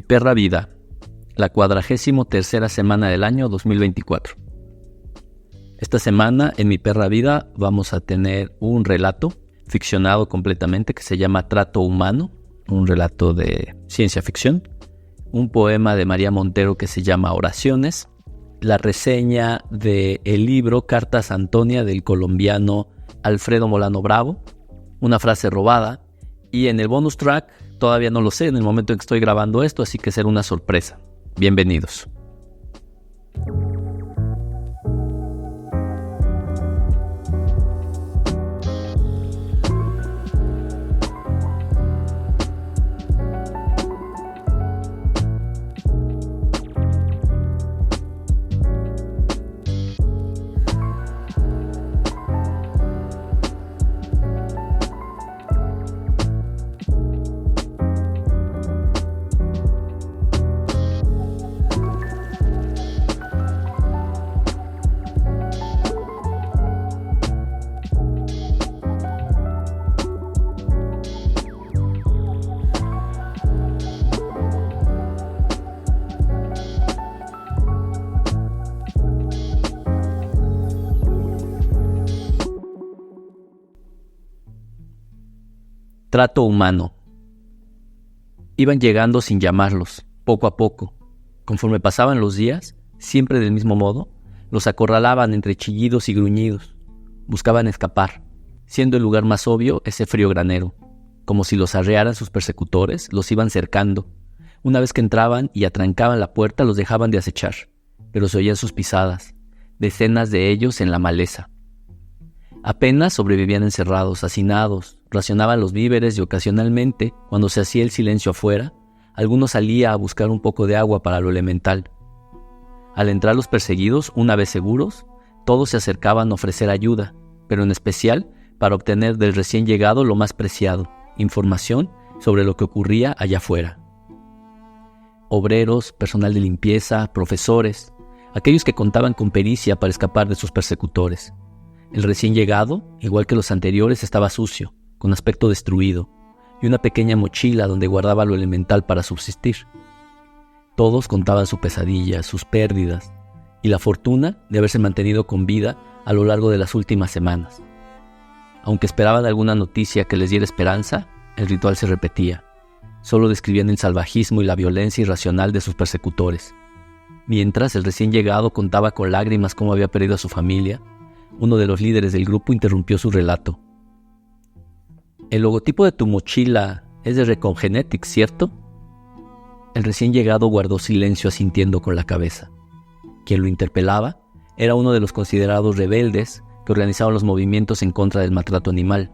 perra vida, la 43ª semana del año 2024. Esta semana en Mi Perra Vida vamos a tener un relato ficcionado completamente que se llama Trato Humano, un relato de ciencia ficción, un poema de María Montero que se llama Oraciones, la reseña del libro Cartas Antonia del colombiano Alfredo Molano Bravo, una frase robada, y en el bonus track, todavía no lo sé en el momento en que estoy grabando esto, así que será una sorpresa. Bienvenidos. Trato humano. Iban llegando sin llamarlos, poco a poco. Conforme pasaban los días, siempre del mismo modo, los acorralaban entre chillidos y gruñidos. Buscaban escapar, siendo el lugar más obvio ese frío granero. Como si los arrearan sus persecutores, los iban cercando. Una vez que entraban y atrancaban la puerta, los dejaban de acechar, pero se oían sus pisadas, decenas de ellos en la maleza. Apenas sobrevivían encerrados, hacinados, racionaban los víveres y ocasionalmente, cuando se hacía el silencio afuera, alguno salía a buscar un poco de agua para lo elemental. Al entrar los perseguidos, una vez seguros, todos se acercaban a ofrecer ayuda, pero en especial para obtener del recién llegado lo más preciado, información sobre lo que ocurría allá afuera. Obreros, personal de limpieza, profesores, aquellos que contaban con pericia para escapar de sus persecutores. El recién llegado, igual que los anteriores, estaba sucio, con aspecto destruido, y una pequeña mochila donde guardaba lo elemental para subsistir. Todos contaban su pesadilla, sus pérdidas, y la fortuna de haberse mantenido con vida a lo largo de las últimas semanas. Aunque esperaban alguna noticia que les diera esperanza, el ritual se repetía. Solo describían el salvajismo y la violencia irracional de sus persecutores. Mientras el recién llegado contaba con lágrimas cómo había perdido a su familia, uno de los líderes del grupo interrumpió su relato. «El logotipo de tu mochila es de Recon Genetics, ¿cierto?». El recién llegado guardó silencio asintiendo con la cabeza. Quien lo interpelaba era uno de los considerados rebeldes que organizaban los movimientos en contra del maltrato animal,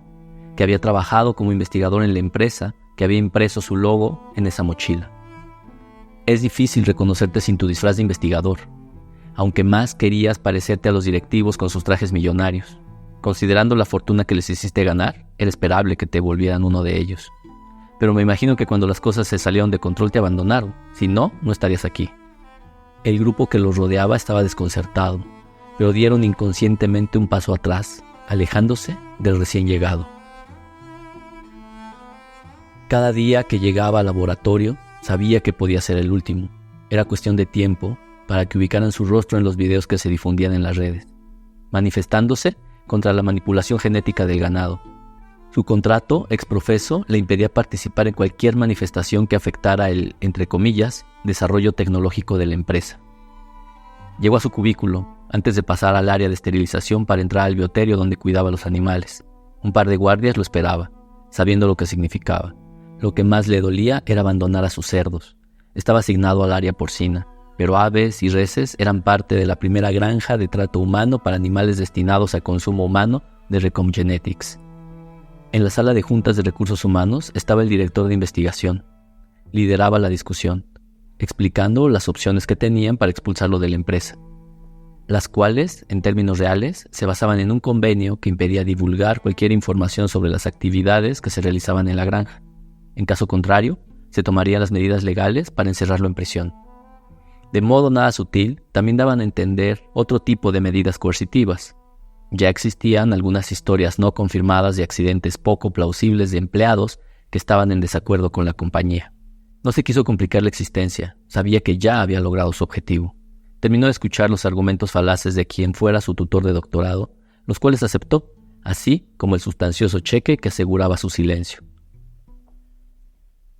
que había trabajado como investigador en la empresa que había impreso su logo en esa mochila. «Es difícil reconocerte sin tu disfraz de investigador, aunque más querías parecerte a los directivos con sus trajes millonarios. Considerando la fortuna que les hiciste ganar, era esperable que te volvieran uno de ellos. Pero me imagino que cuando las cosas se salieron de control te abandonaron. Si no, no estarías aquí». El grupo que los rodeaba estaba desconcertado, pero dieron inconscientemente un paso atrás, alejándose del recién llegado. Cada día que llegaba al laboratorio, sabía que podía ser el último. Era cuestión de tiempo para que ubicaran su rostro en los videos que se difundían en las redes, manifestándose contra la manipulación genética del ganado. Su contrato, exprofeso, le impedía participar en cualquier manifestación que afectara el, entre comillas, desarrollo tecnológico de la empresa. Llegó a su cubículo, antes de pasar al área de esterilización para entrar al bioterio donde cuidaba a los animales. Un par de guardias lo esperaba, sabiendo lo que significaba. Lo que más le dolía era abandonar a sus cerdos. Estaba asignado al área porcina, pero aves y reses eran parte de la primera granja de trato humano para animales destinados al consumo humano de Recon Genetics. En la sala de juntas de recursos humanos estaba el director de investigación. Lideraba la discusión, explicando las opciones que tenían para expulsarlo de la empresa, las cuales, en términos reales, se basaban en un convenio que impedía divulgar cualquier información sobre las actividades que se realizaban en la granja. En caso contrario, se tomarían las medidas legales para encerrarlo en prisión. De modo nada sutil, también daban a entender otro tipo de medidas coercitivas. Ya existían algunas historias no confirmadas de accidentes poco plausibles de empleados que estaban en desacuerdo con la compañía. No se quiso complicar la existencia, sabía que ya había logrado su objetivo. Terminó de escuchar los argumentos falaces de quien fuera su tutor de doctorado, los cuales aceptó, así como el sustancioso cheque que aseguraba su silencio.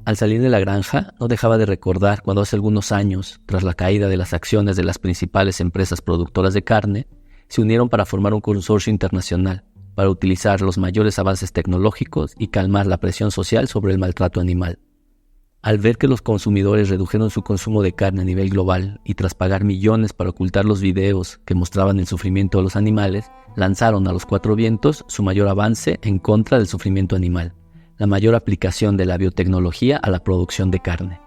Al salir de la granja, no dejaba de recordar cuando hace algunos años, tras la caída de las acciones de las principales empresas productoras de carne, se unieron para formar un consorcio internacional, para utilizar los mayores avances tecnológicos y calmar la presión social sobre el maltrato animal. Al ver que los consumidores redujeron su consumo de carne a nivel global y tras pagar millones para ocultar los videos que mostraban el sufrimiento de los animales, lanzaron a los cuatro vientos su mayor avance en contra del sufrimiento animal, la mayor aplicación de la biotecnología a la producción de carne.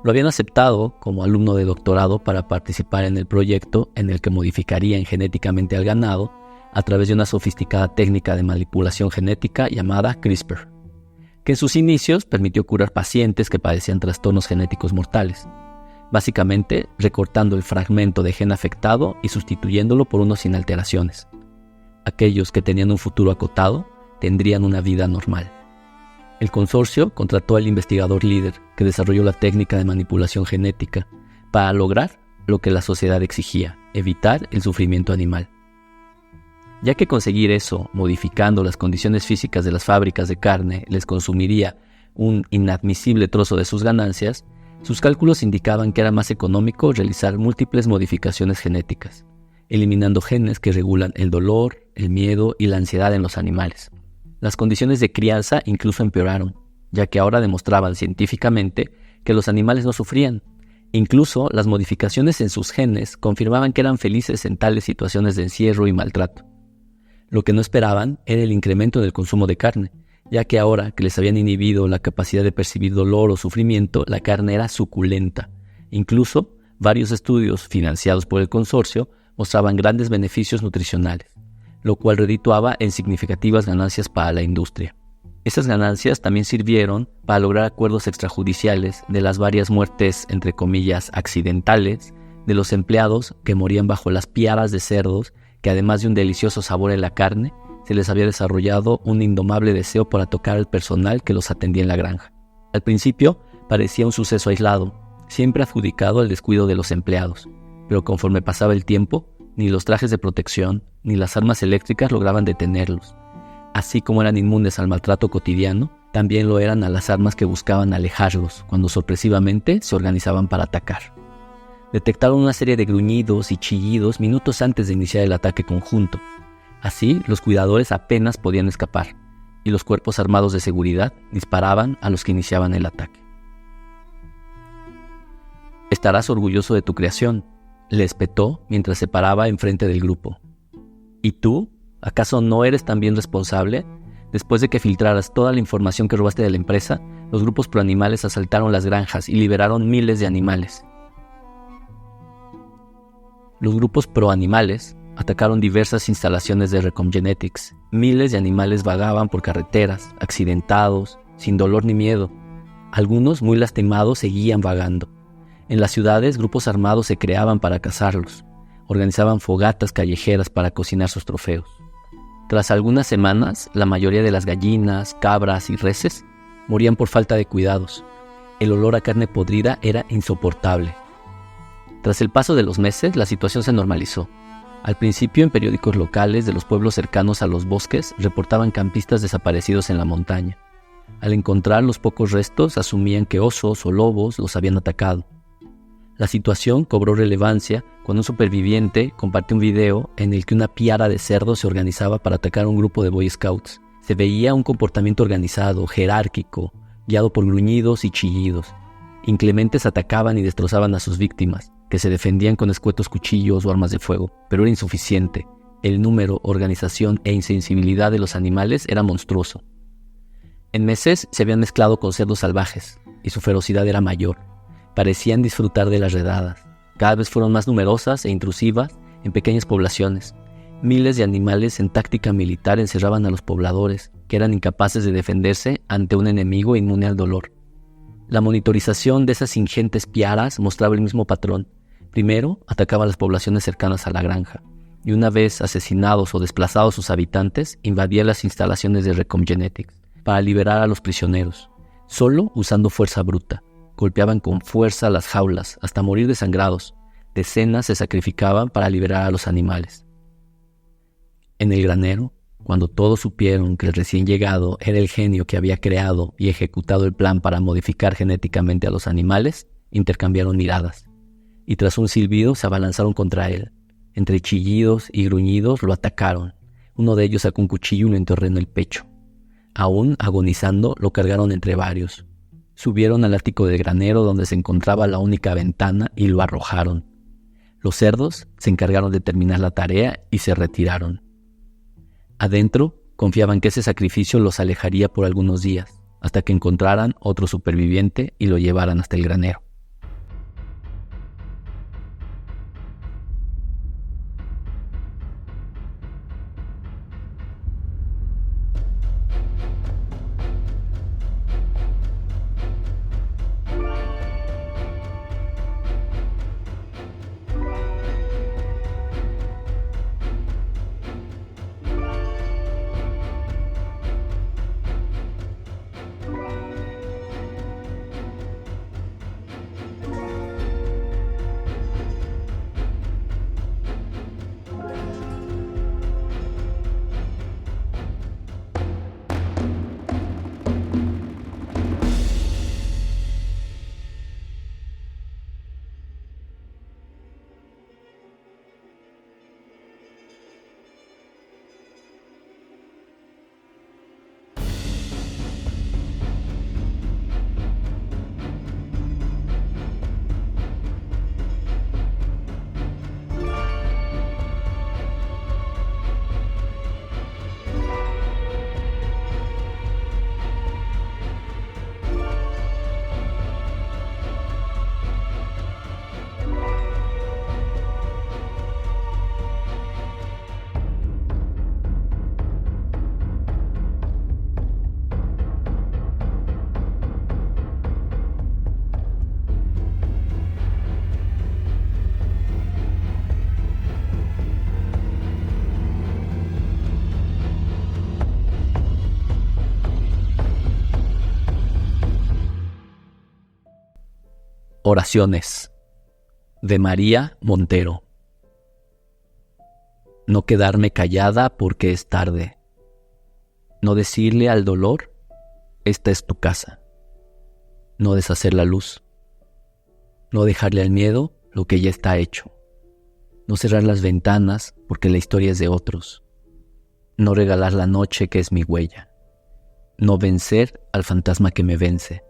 Lo habían aceptado como alumno de doctorado para participar en el proyecto en el que modificarían genéticamente al ganado a través de una sofisticada técnica de manipulación genética llamada CRISPR, que en sus inicios permitió curar pacientes que padecían trastornos genéticos mortales, básicamente recortando el fragmento de gen afectado y sustituyéndolo por uno sin alteraciones. Aquellos que tenían un futuro acotado tendrían una vida normal. El consorcio contrató al investigador líder que desarrolló la técnica de manipulación genética para lograr lo que la sociedad exigía, evitar el sufrimiento animal. Ya que conseguir eso, modificando las condiciones físicas de las fábricas de carne, les consumiría un inadmisible trozo de sus ganancias, sus cálculos indicaban que era más económico realizar múltiples modificaciones genéticas, eliminando genes que regulan el dolor, el miedo y la ansiedad en los animales. Las condiciones de crianza incluso empeoraron, ya que ahora demostraban científicamente que los animales no sufrían. Incluso las modificaciones en sus genes confirmaban que eran felices en tales situaciones de encierro y maltrato. Lo que no esperaban era el incremento del consumo de carne, ya que ahora que les habían inhibido la capacidad de percibir dolor o sufrimiento, la carne era suculenta. Incluso, varios estudios financiados por el consorcio mostraban grandes beneficios nutricionales, lo cual redituaba en significativas ganancias para la industria. Esas ganancias también sirvieron para lograr acuerdos extrajudiciales de las varias muertes, entre comillas, accidentales, de los empleados que morían bajo las piaras de cerdos que además de un delicioso sabor en la carne, se les había desarrollado un indomable deseo para tocar al personal que los atendía en la granja. Al principio parecía un suceso aislado, siempre adjudicado al descuido de los empleados, pero conforme pasaba el tiempo, ni los trajes de protección ni las armas eléctricas lograban detenerlos. Así como eran inmunes al maltrato cotidiano, también lo eran a las armas que buscaban alejarlos cuando sorpresivamente se organizaban para atacar. Detectaron una serie de gruñidos y chillidos minutos antes de iniciar el ataque conjunto. Así, los cuidadores apenas podían escapar, y los cuerpos armados de seguridad disparaban a los que iniciaban el ataque. «Estarás orgulloso de tu creación», le espetó mientras se paraba enfrente del grupo. «¿Y tú? ¿Acaso no eres también responsable? Después de que filtraras toda la información que robaste de la empresa, los grupos proanimales asaltaron las granjas y liberaron miles de animales». Los grupos proanimales atacaron diversas instalaciones de Recom Genetics. Miles de animales vagaban por carreteras, accidentados, sin dolor ni miedo. Algunos, muy lastimados, seguían vagando. En las ciudades, grupos armados se creaban para cazarlos. Organizaban fogatas callejeras para cocinar sus trofeos. Tras algunas semanas, la mayoría de las gallinas, cabras y reses morían por falta de cuidados. El olor a carne podrida era insoportable. Tras el paso de los meses, la situación se normalizó. Al principio, en periódicos locales de los pueblos cercanos a los bosques, reportaban campistas desaparecidos en la montaña. Al encontrar los pocos restos, asumían que osos o lobos los habían atacado. La situación cobró relevancia cuando un superviviente compartió un video en el que una piara de cerdos se organizaba para atacar a un grupo de Boy Scouts. Se veía un comportamiento organizado, jerárquico, guiado por gruñidos y chillidos. Inclementes atacaban y destrozaban a sus víctimas, que se defendían con escuetos cuchillos o armas de fuego, pero era insuficiente. El número, organización e insensibilidad de los animales era monstruoso. En meses se habían mezclado con cerdos salvajes, y su ferocidad era mayor. Parecían disfrutar de las redadas. Cada vez fueron más numerosas e intrusivas en pequeñas poblaciones. Miles de animales en táctica militar encerraban a los pobladores, que eran incapaces de defenderse ante un enemigo inmune al dolor. La monitorización de esas ingentes piaras mostraba el mismo patrón. Primero, atacaba a las poblaciones cercanas a la granja, y una vez asesinados o desplazados sus habitantes, invadía las instalaciones de Recom Genetics para liberar a los prisioneros, solo usando fuerza bruta, golpeaban con fuerza las jaulas hasta morir desangrados. Decenas se sacrificaban para liberar a los animales. En el granero, cuando todos supieron que el recién llegado era el genio que había creado y ejecutado el plan para modificar genéticamente a los animales, intercambiaron miradas, y tras un silbido se abalanzaron contra él. Entre chillidos y gruñidos lo atacaron. Uno de ellos sacó un cuchillo y lo enterró en el pecho. Aún agonizando, lo cargaron entre varios. Subieron al ático del granero donde se encontraba la única ventana y lo arrojaron. Los cerdos se encargaron de terminar la tarea y se retiraron. Adentro, confiaban que ese sacrificio los alejaría por algunos días, hasta que encontraran otro superviviente y lo llevaran hasta el granero. Oraciones de María Montero. No quedarme callada porque es tarde. No decirle al dolor, esta es tu casa. No deshacer la luz. No dejarle al miedo lo que ya está hecho. No cerrar las ventanas porque la historia es de otros. No regalar la noche que es mi huella. No vencer al fantasma que me vence.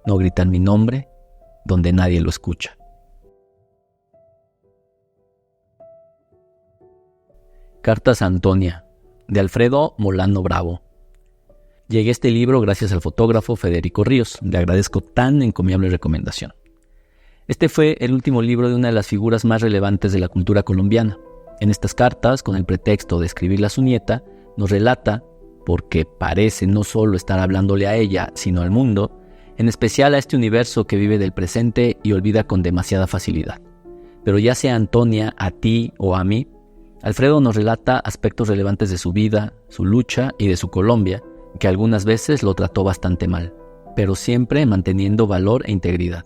No gritar mi nombre donde nadie lo escucha. Cartas a Antonia, de Alfredo Molano Bravo. Llegué a este libro gracias al fotógrafo Federico Ríos. Le agradezco tan encomiable recomendación. Este fue el último libro de una de las figuras más relevantes de la cultura colombiana. En estas cartas, con el pretexto de escribirle a su nieta, nos relata, porque parece no solo estar hablándole a ella, sino al mundo, en especial a este universo que vive del presente y olvida con demasiada facilidad. Pero ya sea Antonia, a ti o a mí, Alfredo nos relata aspectos relevantes de su vida, su lucha y de su Colombia, que algunas veces lo trató bastante mal, pero siempre manteniendo valor e integridad.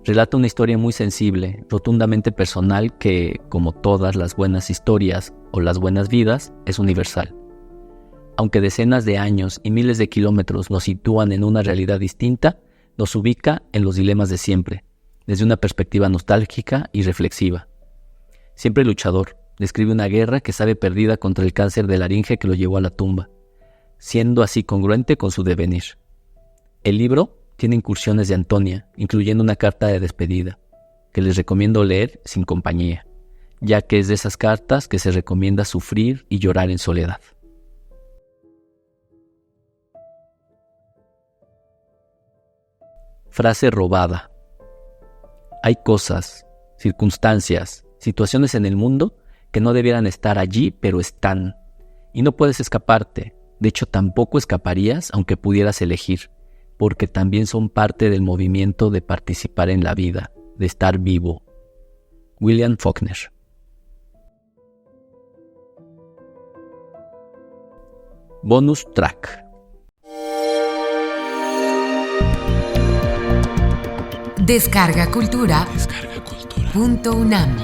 Relata una historia muy sensible, rotundamente personal que, como todas las buenas historias o las buenas vidas, es universal. Aunque decenas de años y miles de kilómetros nos sitúan en una realidad distinta, nos ubica en los dilemas de siempre, desde una perspectiva nostálgica y reflexiva. Siempre luchador, describe una guerra que sabe perdida contra el cáncer de laringe que lo llevó a la tumba, siendo así congruente con su devenir. El libro tiene incursiones de Antonia, incluyendo una carta de despedida, que les recomiendo leer sin compañía, ya que es de esas cartas que se recomienda sufrir y llorar en soledad. Frase robada. Hay cosas, circunstancias, situaciones en el mundo que no debieran estar allí, pero están. Y no puedes escaparte. De hecho, tampoco escaparías aunque pudieras elegir, porque también son parte del movimiento de participar en la vida, de estar vivo. William Faulkner. Bonus track. Descarga Cultura. .unam.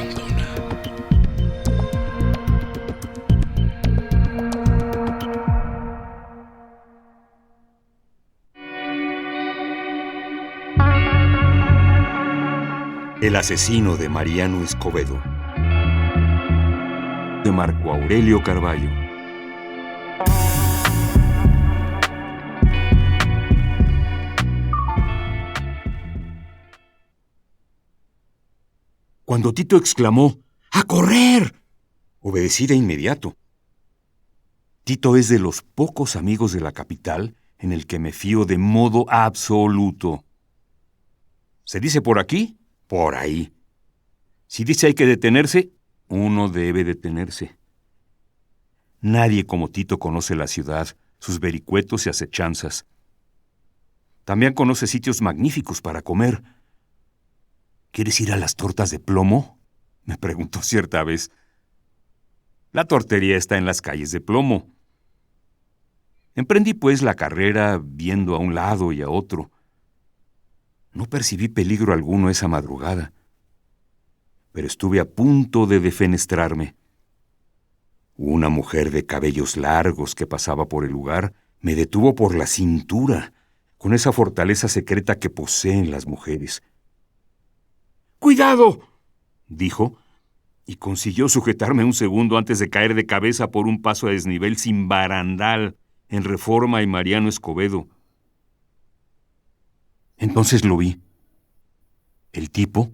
El asesino de Mariano Escobedo, de Marco Aurelio Carballo. Cuando Tito exclamó ¡a correr!, obedecí de inmediato. Tito es de los pocos amigos de la capital en el que me fío de modo absoluto. ¿Se dice por aquí? Por ahí. Si dice hay que detenerse, uno debe detenerse. Nadie como Tito conoce la ciudad, sus vericuetos y acechanzas. También conoce sitios magníficos para comer. ¿Quieres ir a las tortas de plomo?, me preguntó cierta vez. La tortería está en las calles de plomo. Emprendí pues la carrera viendo a un lado y a otro. No percibí peligro alguno esa madrugada, pero estuve a punto de defenestrarme. Una mujer de cabellos largos que pasaba por el lugar me detuvo por la cintura, con esa fortaleza secreta que poseen las mujeres. ¡Cuidado!, dijo, y consiguió sujetarme un segundo antes de caer de cabeza por un paso a desnivel sin barandal en Reforma y Mariano Escobedo. Entonces lo vi. El tipo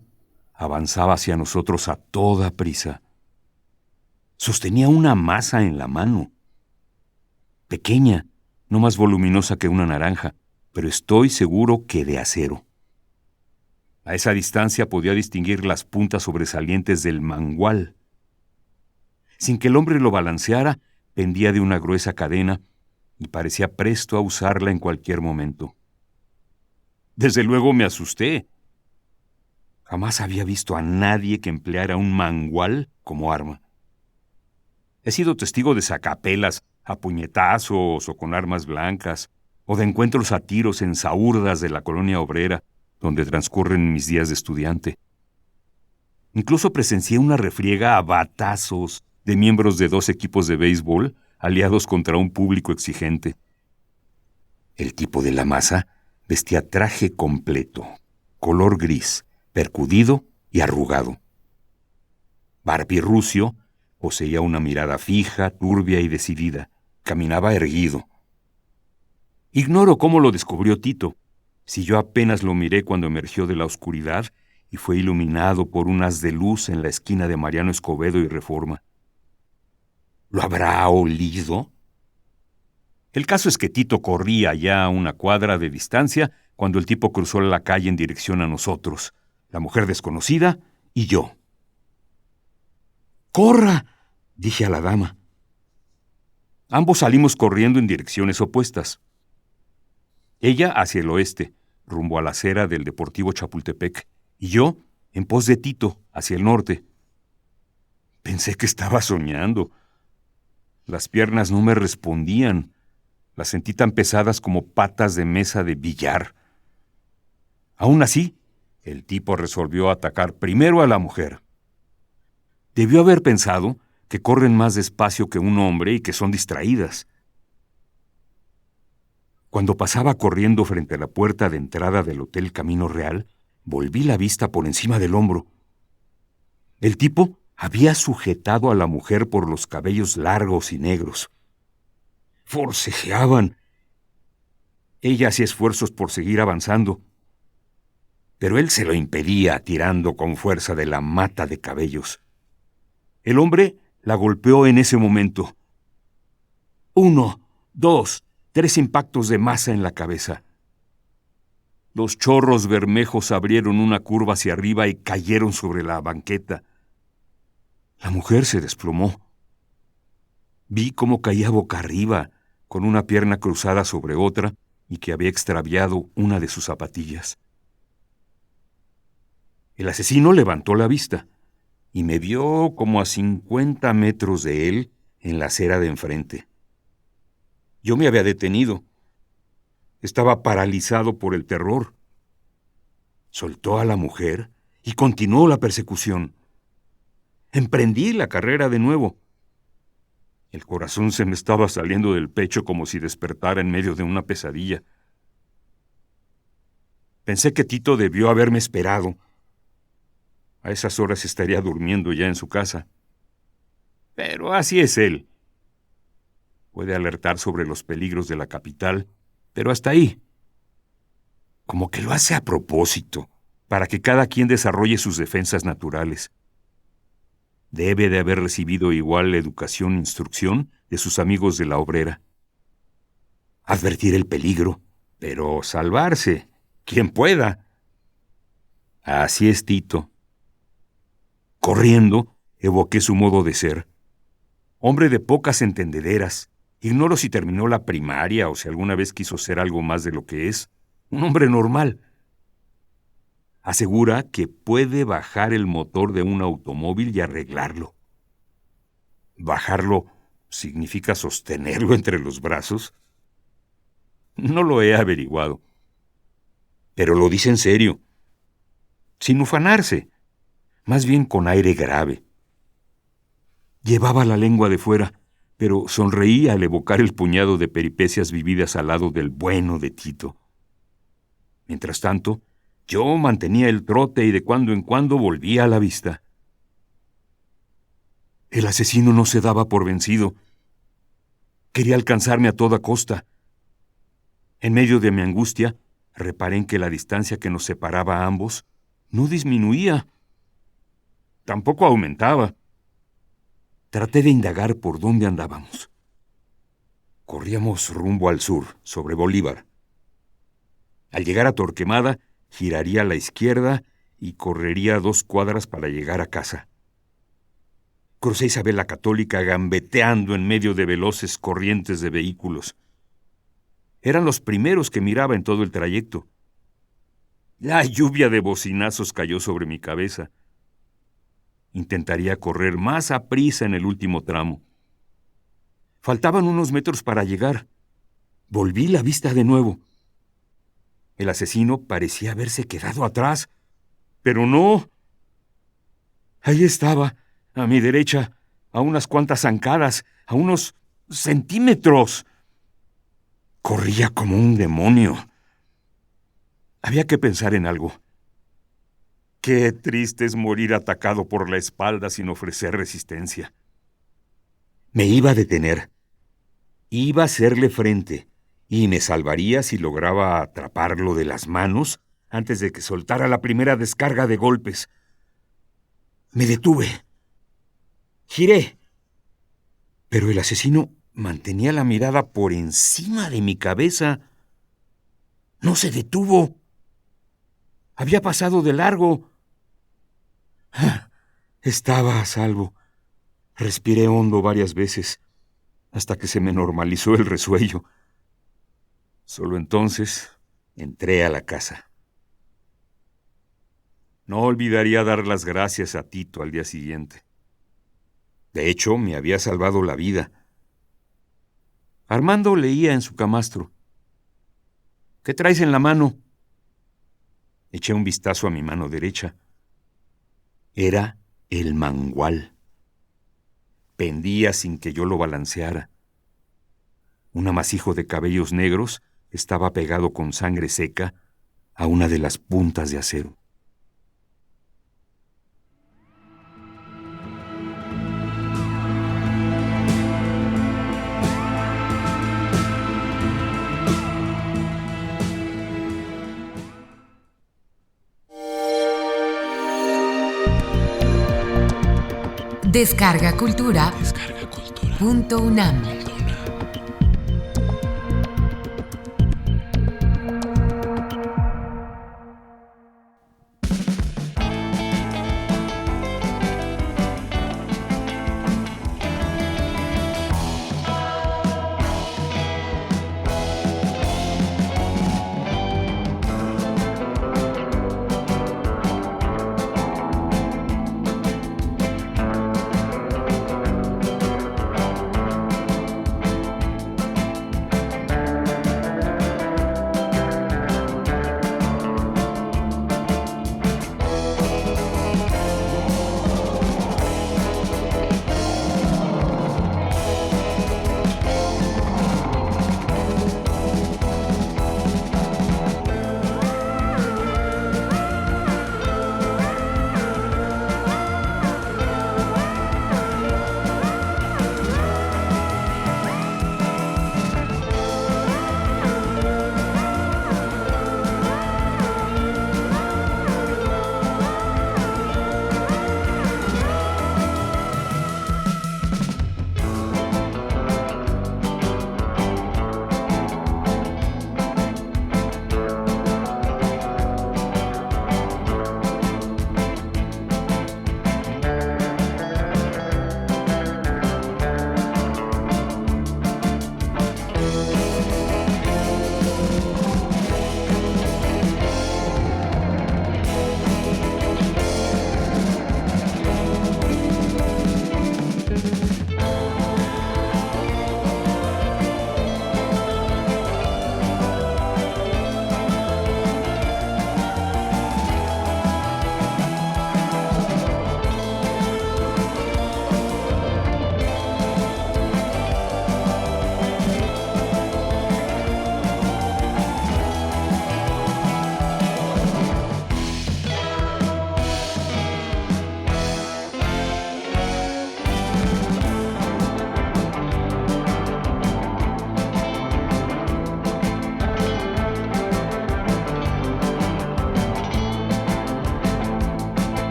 avanzaba hacia nosotros a toda prisa. Sostenía una masa en la mano. Pequeña, no más voluminosa que una naranja, pero estoy seguro que de acero. A esa distancia podía distinguir las puntas sobresalientes del mangual. Sin que el hombre lo balanceara, pendía de una gruesa cadena y parecía presto a usarla en cualquier momento. Desde luego me asusté. Jamás había visto a nadie que empleara un mangual como arma. He sido testigo de sacapelas a puñetazos o con armas blancas, o de encuentros a tiros en saúrdas de la colonia obrera, donde transcurren mis días de estudiante. Incluso presencié una refriega a batazos de miembros de 2 equipos de béisbol aliados contra un público exigente. El tipo de la masa vestía traje completo, color gris, percudido y arrugado. Barbirrucio poseía una mirada fija, turbia y decidida. Caminaba erguido. Ignoro cómo lo descubrió Tito, si yo apenas lo miré cuando emergió de la oscuridad y fue iluminado por un haz de luz en la esquina de Mariano Escobedo y Reforma. ¿Lo habrá olido? El caso es que Tito corría ya a una cuadra de distancia cuando el tipo cruzó la calle en dirección a nosotros, la mujer desconocida y yo. ¡Corra!, dije a la dama. Ambos salimos corriendo en direcciones opuestas. Ella hacia el oeste, rumbo a la acera del Deportivo Chapultepec, y yo en pos de Tito, hacia el norte. Pensé que estaba soñando. Las piernas no me respondían. Las sentí tan pesadas como patas de mesa de billar. Aún así, el tipo resolvió atacar primero a la mujer. Debió haber pensado que corren más despacio que un hombre y que son distraídas. Cuando pasaba corriendo frente a la puerta de entrada del Hotel Camino Real, volví la vista por encima del hombro. El tipo había sujetado a la mujer por los cabellos largos y negros. Forcejeaban. Ella hacía esfuerzos por seguir avanzando, pero él se lo impedía tirando con fuerza de la mata de cabellos. El hombre la golpeó en ese momento. 1, 2, 3 impactos de masa en la cabeza. Los chorros bermejos abrieron una curva hacia arriba y cayeron sobre la banqueta. La mujer se desplomó. Vi cómo caía boca arriba, con una pierna cruzada sobre otra y que había extraviado una de sus zapatillas. El asesino levantó la vista y me vio como a 50 metros de él en la acera de enfrente. Yo me había detenido. Estaba paralizado por el terror. Soltó a la mujer y continuó la persecución. Emprendí la carrera de nuevo. El corazón se me estaba saliendo del pecho como si despertara en medio de una pesadilla. Pensé que Tito debió haberme esperado. A esas horas estaría durmiendo ya en su casa. Pero así es él. Puede alertar sobre los peligros de la capital, pero hasta ahí. Como que lo hace a propósito, para que cada quien desarrolle sus defensas naturales. Debe de haber recibido igual educación e instrucción de sus amigos de la obrera. Advertir el peligro, pero salvarse, quien pueda. Así es Tito. Corriendo, evoqué su modo de ser. Hombre de pocas entendederas. Ignoro si terminó la primaria o si alguna vez quiso ser algo más de lo que es. Un hombre normal. Asegura que puede bajar el motor de un automóvil y arreglarlo. ¿Bajarlo significa sostenerlo entre los brazos? No lo he averiguado. Pero lo dice en serio. Sin ufanarse. Más bien con aire grave. Llevaba la lengua de fuera, pero sonreía al evocar el puñado de peripecias vividas al lado del bueno de Tito. Mientras tanto, yo mantenía el trote y de cuando en cuando volvía a la vista. El asesino no se daba por vencido. Quería alcanzarme a toda costa. En medio de mi angustia, reparé en que la distancia que nos separaba a ambos no disminuía. Tampoco aumentaba. Traté de indagar por dónde andábamos. Corríamos rumbo al sur, sobre Bolívar. Al llegar a Torquemada, giraría a la izquierda y correría 2 cuadras para llegar a casa. Crucé Isabel la Católica gambeteando en medio de veloces corrientes de vehículos. Eran los primeros que miraba en todo el trayecto. La lluvia de bocinazos cayó sobre mi cabeza. Intentaría correr más aprisa en el último tramo. Faltaban unos metros para llegar. Volví la vista de nuevo. El asesino parecía haberse quedado atrás, pero no. Ahí estaba, a mi derecha, a unas cuantas zancadas, a unos centímetros. Corría como un demonio. Había que pensar en algo. Qué triste es morir atacado por la espalda sin ofrecer resistencia. Me iba a detener. Iba a hacerle frente. Y me salvaría si lograba atraparlo de las manos antes de que soltara la primera descarga de golpes. Me detuve. Giré. Pero el asesino mantenía la mirada por encima de mi cabeza. No se detuvo. Había pasado de largo. Estaba a salvo. Respiré hondo varias veces, hasta que se me normalizó el resuello. Solo entonces entré a la casa. No olvidaría dar las gracias a Tito al día siguiente. De hecho, me había salvado la vida. Armando leía en su camastro. ¿Qué traes en la mano? Eché un vistazo a mi mano derecha. Era el mangual. Pendía sin que yo lo balanceara. Un amasijo de cabellos negros estaba pegado con sangre seca a una de las puntas de acero. Descarga Cultura. .unam.